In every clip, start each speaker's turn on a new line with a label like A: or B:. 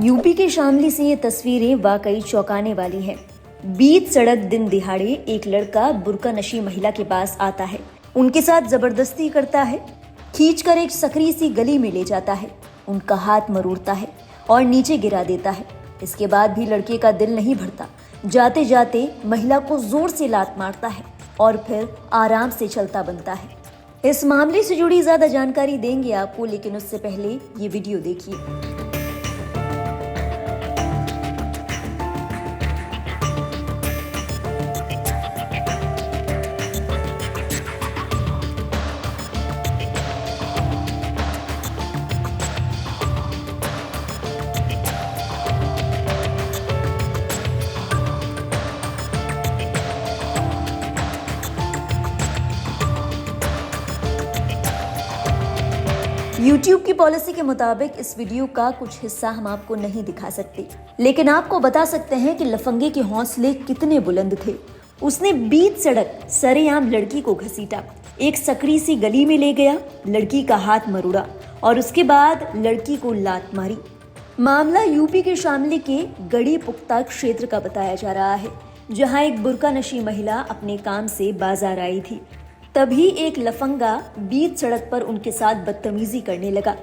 A: UP के शामली से ये तस्वीरें वाकई चौंकाने वाली हैं। बीच सड़क दिन दिहाड़े एक लड़का बुर्का नशी महिला के पास आता है, उनके साथ जबरदस्ती करता है, खींचकर एक सकरी सी गली में ले जाता है, उनका हाथ मरोड़ता है और नीचे गिरा देता है। इसके बाद भी लड़के का दिल नहीं भरता, जाते जाते महिला को जोर से लात मारता है और फिर आराम से चलता बनता है। इस मामले से जुड़ी ज्यादा जानकारी देंगे आपको, लेकिन उससे पहले ये वीडियो देखिए। YouTube की पॉलिसी के मुताबिक इस वीडियो का कुछ हिस्सा हम आपको नहीं दिखा सकते, लेकिन आपको बता सकते हैं कि लफंगे के हौसले कितने बुलंद थे। उसने बीच सड़क सरेआम लड़की को घसीटा, एक सकरी सी गली में ले गया, लड़की का हाथ मरोड़ा और उसके बाद लड़की को लात मारी। मामला यूपी के शामली के गढ़ी पुख्ता क्षेत्र का बताया जा रहा है, जहां एक बुर्का नशी महिला अपने काम से बाजार आई थी। तभी एक लफंगा बीच सड़क पर उनके साथ बदतमीजी करने लगा,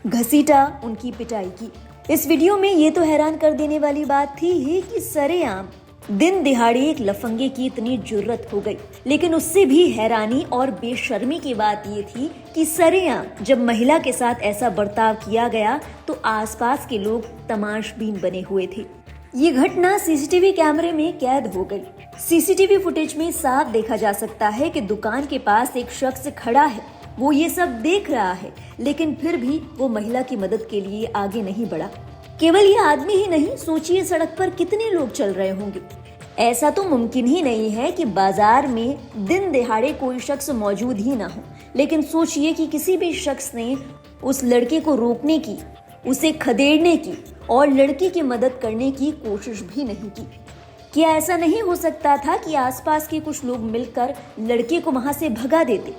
A: घसीटा, उनकी पिटाई की। इस वीडियो में ये तो हैरान कर देने वाली बात थी ही कि सरेआम दिन दिहाड़े एक लफंगे की इतनी जुर्रत हो गई, लेकिन उससे भी हैरानी और बेशर्मी की बात ये थी कि सरेआम जब महिला के साथ ऐसा बर्ताव किया गया तो आसपास के लोग तमाशबीन बने हुए थे। ये घटना सीसीटीवी कैमरे में कैद हो गई। सीसीटीवी फुटेज में साफ देखा जा सकता है कि दुकान के पास एक शख्स खड़ा है, वो ये सब देख रहा है, लेकिन फिर भी वो महिला की मदद के लिए आगे नहीं बढ़ा। केवल ये आदमी ही नहीं, सोचिए सड़क पर कितने लोग चल रहे होंगे। ऐसा तो मुमकिन ही नहीं है कि बाजार में दिन दिहाड़े कोई शख्स मौजूद ही ना हो, लेकिन सोचिए कि किसी भी शख्स ने उस लड़के को रोकने की, उसे खदेड़ने की और लड़की की मदद करने की कोशिश भी नहीं की। क्या ऐसा नहीं हो सकता था कि आसपास के कुछ लोग मिलकर लड़के को वहां से भगा देते,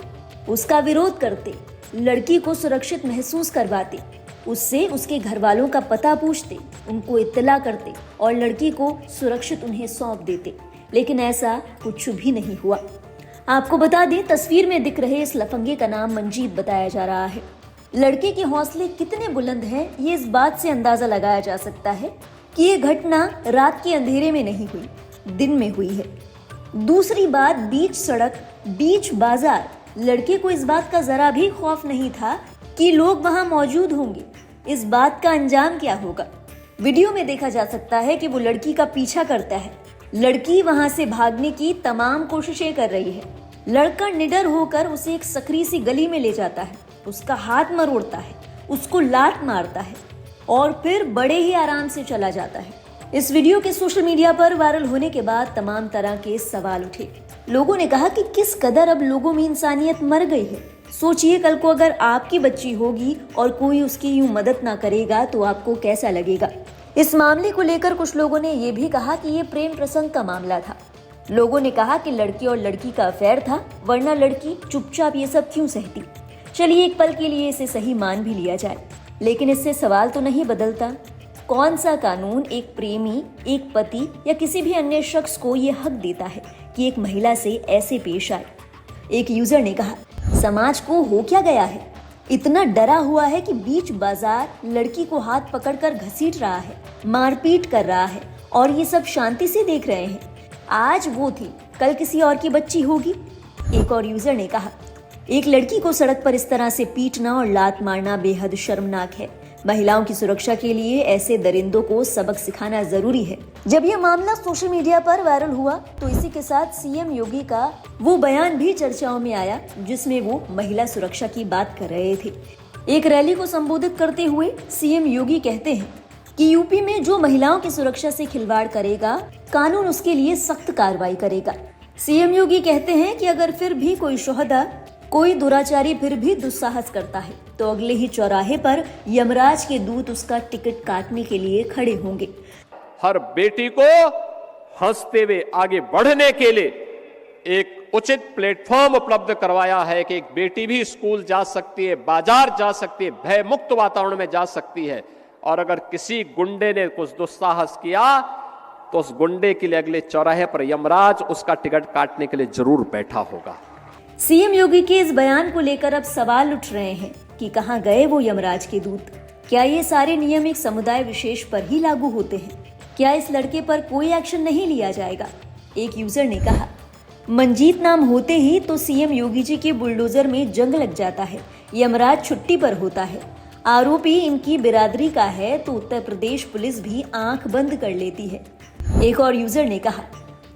A: उसका विरोध करते, लड़की को सुरक्षित महसूस करवाते, उससे उसके घर वालों का पता पूछते, उनको इत्तला करते और लड़की को सुरक्षित उन्हें सौंप देते, लेकिन ऐसा कुछ भी नहीं हुआ। आपको बता दें, तस्वीर में दिख रहे इस लफंगे का नाम मंजीत बताया जा रहा है। लड़के के हौसले कितने बुलंद हैं, ये इस बात से अंदाजा लगाया जा सकता है कि ये घटना रात के अंधेरे में नहीं हुई, दिन में हुई है। दूसरी बात, बीच सड़क, बीच बाजार, लड़के को इस बात का जरा भी खौफ नहीं था कि लोग वहां मौजूद होंगे। इस बात का अंजाम क्या होगा? वीडियो में देखा जा सकता है कि वो लड़की का पीछा करता है, लड़की वहां से भागने की तमाम कोशिशें कर रही है। लड़का निडर होकर उसे एक सकरी सी गली में ले जाता है, उसका हाथ मरोड़ता है, उसको लात मारता है और फिर बड़े ही आराम से चला जाता है। इस वीडियो के सोशल मीडिया पर वायरल होने के बाद तमाम तरह के सवाल उठे। लोगों ने कहा कि किस कदर अब लोगों में इंसानियत मर गई है। सोचिए, कल को अगर आपकी बच्ची होगी और कोई उसकी यूं मदद ना करेगा तो आपको कैसा लगेगा। इस मामले को लेकर कुछ लोगों ने ये भी कहा कि ये प्रेम प्रसंग का मामला था। लोगों ने कहा कि लड़के और लड़की का अफेयर था, वरना लड़की चुपचाप ये सब क्यों सहती। चलिए, एक पल के लिए इसे सही मान भी लिया जाए, लेकिन इससे सवाल तो नहीं बदलता, कौन सा कानून एक प्रेमी, एक पति या किसी भी अन्य शख्स को ये हक देता है कि एक महिला से ऐसे पेश आए। एक यूजर ने कहा, समाज को हो क्या गया है, इतना डरा हुआ है कि बीच बाजार लड़की को हाथ पकड़कर घसीट रहा है, मारपीट कर रहा है और ये सब शांति से देख रहे हैं। आज वो थी, कल किसी और की बच्ची होगी। एक और यूजर ने कहा, एक लड़की को सड़क पर इस तरह से पीटना और लात मारना बेहद शर्मनाक है। महिलाओं की सुरक्षा के लिए ऐसे दरिंदों को सबक सिखाना जरूरी है। जब यह मामला सोशल मीडिया पर वायरल हुआ तो इसी के साथ सीएम योगी का वो बयान भी चर्चाओं में आया, जिसमें वो महिला सुरक्षा की बात कर रहे थे। एक रैली को संबोधित करते हुए सीएम योगी कहते हैं कि यूपी में जो महिलाओं की सुरक्षा से खिलवाड़ करेगा, कानून उसके लिए सख्त कार्रवाई करेगा। सीएम योगी कहते हैं कि अगर फिर भी कोई शोहदा, कोई दुराचारी फिर भी दुस्साहस करता है तो अगले ही चौराहे पर यमराज के दूत उसका टिकट काटने के लिए खड़े होंगे।
B: हर बेटी को हंसते हुए आगे बढ़ने के लिए एक उचित प्लेटफॉर्म उपलब्ध करवाया है कि एक बेटी भी स्कूल जा सकती है, बाजार जा सकती है, भय मुक्त वातावरण में जा सकती है। और अगर किसी गुंडे ने कुछ दुस्साहस किया तो उस गुंडे के लिए अगले चौराहे पर यमराज उसका टिकट काटने के लिए जरूर बैठा होगा।
A: सीएम योगी के इस बयान को लेकर अब सवाल उठ रहे हैं कि कहां गए वो यमराज के दूत। क्या ये सारे नियम एक समुदाय विशेष पर ही लागू होते हैं? क्या इस लड़के पर कोई एक्शन नहीं लिया जाएगा? एक यूजर ने कहा, मंजीत नाम होते ही तो सीएम योगी जी के बुलडोजर में जंग लग जाता है। यमराज छुट्टी पर होता है। आरोपी इनकी बिरादरी का है तो उत्तर प्रदेश पुलिस भी आंख बंद कर लेती है। एक और यूजर ने कहा,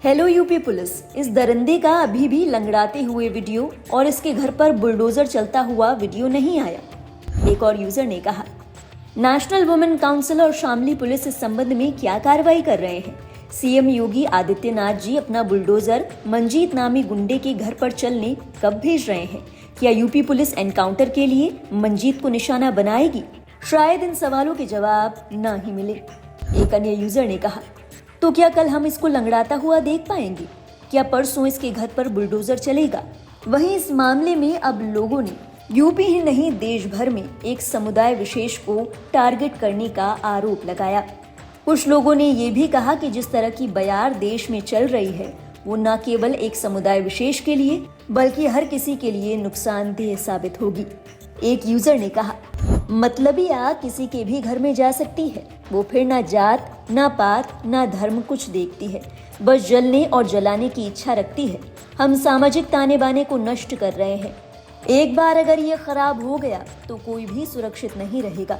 A: हेलो यूपी पुलिस, इस दरिंदे का अभी भी लंगड़ाते हुए वीडियो और इसके घर पर बुलडोजर चलता हुआ वीडियो नहीं आया। एक और यूजर ने कहा, नेशनल वुमेन काउंसिल और शामली पुलिस इस संबंध में क्या कार्रवाई कर रहे हैं? सीएम योगी आदित्यनाथ जी अपना बुलडोजर मंजीत नामी गुंडे के घर पर चलने कब भेज रहे हैं? क्या यूपी पुलिस एनकाउंटर के लिए मंजीत को निशाना बनाएगी? शायद इन सवालों के जवाब न ही मिले। एक अन्य यूजर ने कहा, तो क्या कल हम इसको लंगड़ाता हुआ देख पाएंगे? क्या परसों इसके घर पर बुलडोजर चलेगा? वहीं इस मामले में अब लोगों ने यूपी ही नहीं देश भर में एक समुदाय विशेष को टारगेट करने का आरोप लगाया। कुछ लोगों ने ये भी कहा कि जिस तरह की बयार देश में चल रही है वो न केवल एक समुदाय विशेष के लिए बल्कि हर किसी के लिए नुकसानदेह साबित होगी। एक यूजर ने कहा, मतलबी आग किसी के भी घर में जा सकती है। वो फिर ना जात, ना पात, ना धर्म कुछ देखती है, बस जलने और जलाने की इच्छा रखती है। हम सामाजिक ताने बाने को नष्ट कर रहे हैं। एक बार अगर ये खराब हो गया तो कोई भी सुरक्षित नहीं रहेगा।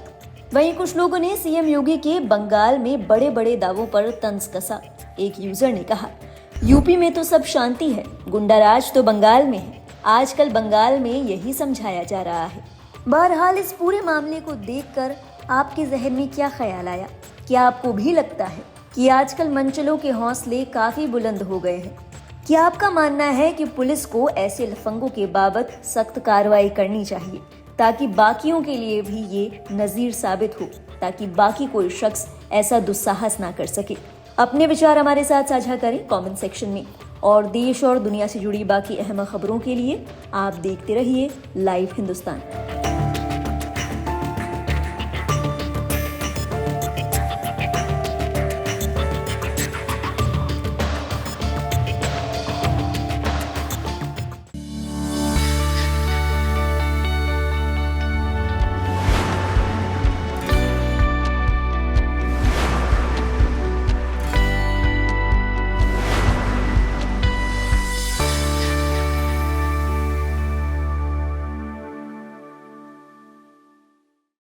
A: वहीं कुछ लोगों ने सीएम योगी के बंगाल में बड़े बड़े दावों पर तंज कसा। एक यूजर ने कहा, यूपी में तो सब शांति है, गुंडाराज तो बंगाल में है। आजकल बंगाल में यही समझाया जा रहा है। बहरहाल इस पूरे मामले को देखकर आपके जहन में क्या ख्याल आया? क्या आपको भी लगता है कि आजकल मंचलों के हौसले काफी बुलंद हो गए हैं? क्या आपका मानना है कि पुलिस को ऐसे लफंगों के बाबत सख्त कार्रवाई करनी चाहिए ताकि बाकियों के लिए भी ये नजीर साबित हो, ताकि बाकी कोई शख्स ऐसा दुस्साहस ना कर सके? अपने विचार हमारे साथ साझा करें कमेंट सेक्शन में। और देश और दुनिया से जुड़ी बाकी अहम खबरों के लिए आप देखते रहिए लाइव हिंदुस्तान।